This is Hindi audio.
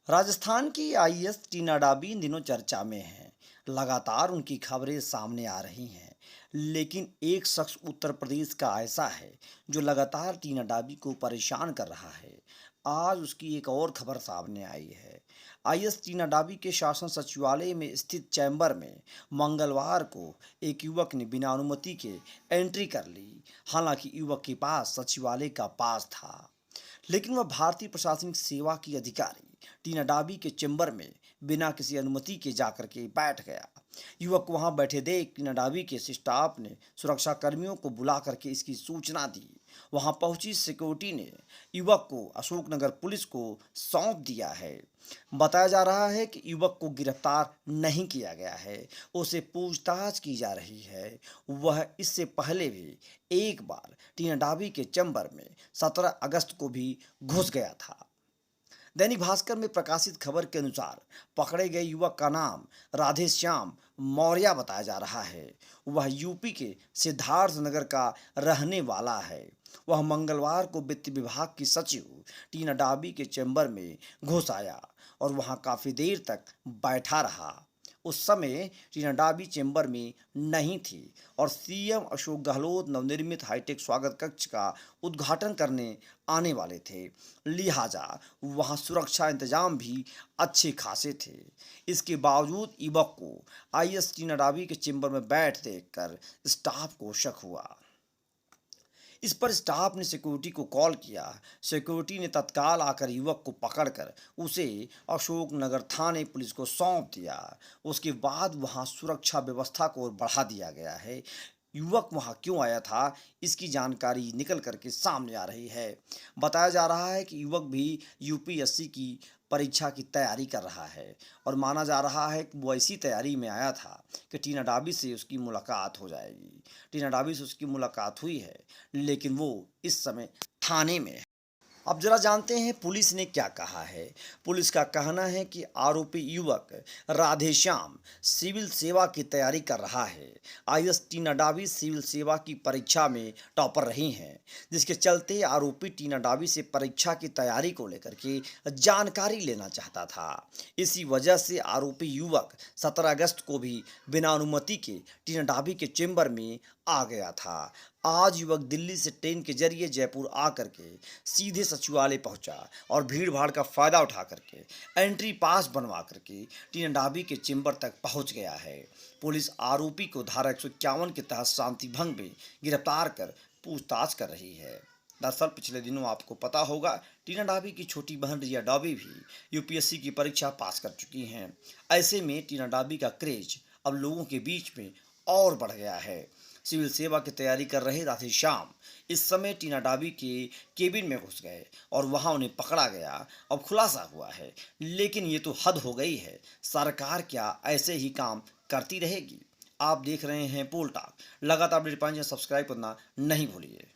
राजस्थान की आईएएस टीना डाबी इन दिनों चर्चा में हैं। लगातार उनकी खबरें सामने आ रही हैं। लेकिन एक शख्स उत्तर प्रदेश का ऐसा है जो लगातार टीना डाबी को परेशान कर रहा है। आज उसकी एक और खबर सामने आई है। आईएएस टीना डाबी के शासन सचिवालय में स्थित चैम्बर में मंगलवार को एक युवक ने बिना अनुमति के एंट्री कर ली। हालांकि युवक के पास सचिवालय का पास था, लेकिन वह भारतीय प्रशासनिक सेवा की अधिकारी टीना डाबी के चेंबर में बिना किसी अनुमति के जाकर के बैठ गया। युवक को वहां बैठे देख टीना डाबी के स्टाफ ने सुरक्षा कर्मियों को बुला करके इसकी सूचना दी। वहां पहुंची सिक्योरिटी ने युवक को अशोकनगर पुलिस को सौंप दिया है। बताया जा रहा है कि युवक को गिरफ्तार नहीं किया गया है, उसे पूछताछ की जा रही है। वह इससे पहले भी एक बार टीना डाबी के चैम्बर में 17 अगस्त को भी घुस गया था। दैनिक भास्कर में प्रकाशित खबर के अनुसार पकड़े गए युवक का नाम राधेश्याम मौर्य बताया जा रहा है। वह यूपी के सिद्धार्थ नगर का रहने वाला है। वह मंगलवार को वित्त विभाग की सचिव टीना डाबी के चैम्बर में घुस आया और वहां काफी देर तक बैठा रहा। उस समय टीना डाबी चैम्बर में नहीं थी और सीएम अशोक गहलोत नवनिर्मित हाईटेक स्वागत कक्ष का उद्घाटन करने आने वाले थे। लिहाजा वहां सुरक्षा इंतजाम भी अच्छे खासे थे। इसके बावजूद युवक को आईएएस टीना डाबी के चैम्बर में बैठ देखकर स्टाफ को शक हुआ। इस पर स्टाफ ने सिक्योरिटी को कॉल किया। सिक्योरिटी ने तत्काल आकर युवक को पकड़कर उसे अशोकनगर थाने पुलिस को सौंप दिया। उसके बाद वहां सुरक्षा व्यवस्था को और बढ़ा दिया गया है। युवक वहां क्यों आया था, इसकी जानकारी निकल करके सामने आ रही है। बताया जा रहा है कि युवक भी यूपीएससी की परीक्षा की तैयारी कर रहा है और माना जा रहा है कि वो ऐसी तैयारी में आया था कि टीना डाबी से उसकी मुलाकात हो जाएगी। टीना डाबी से उसकी मुलाकात हुई है, लेकिन वो इस समय थाने में है। अब जरा जानते हैं पुलिस ने क्या कहा है। पुलिस का कहना है कि आरोपी युवक राधेश्याम सिविल सेवा की तैयारी कर रहा है। आईएएस टीना डाबी सिविल सेवा की परीक्षा में टॉपर रही हैं, जिसके चलते आरोपी टीना डाबी से परीक्षा की तैयारी को लेकर के जानकारी लेना चाहता था। इसी वजह से आरोपी युवक 17 अगस्त को भी बिना अनुमति के टीना डाबी के चेंबर में आ गया था। आज युवक दिल्ली से ट्रेन के जरिए जयपुर आकर के सीधे सचिवालय पहुंचा और भीड़ भाड़ का फायदा उठा करके एंट्री पास बनवा करके टीना डाबी के चेंबर तक पहुंच गया है। पुलिस आरोपी को धारा 151 के तहत शांति भंग में गिरफ्तार कर पूछताछ कर रही है। दरअसल पिछले दिनों आपको पता होगा, टीना डाबी की छोटी बहन रिया डाबी भी यूपीएससी की परीक्षा पास कर चुकी हैं। ऐसे में टीना डाबी का क्रेज अब लोगों के बीच में और बढ़ गया है। सिविल सेवा की तैयारी कर रहे राधेश्याम इस समय टीना डाबी के केबिन में घुस गए और वहां उन्हें पकड़ा गया। अब खुलासा हुआ है, लेकिन ये तो हद हो गई है। सरकार क्या ऐसे ही काम करती रहेगी? आप देख रहे हैं पोल टॉक। लगातार अपडेट पाएंगे, सब्सक्राइब करना नहीं भूलिए।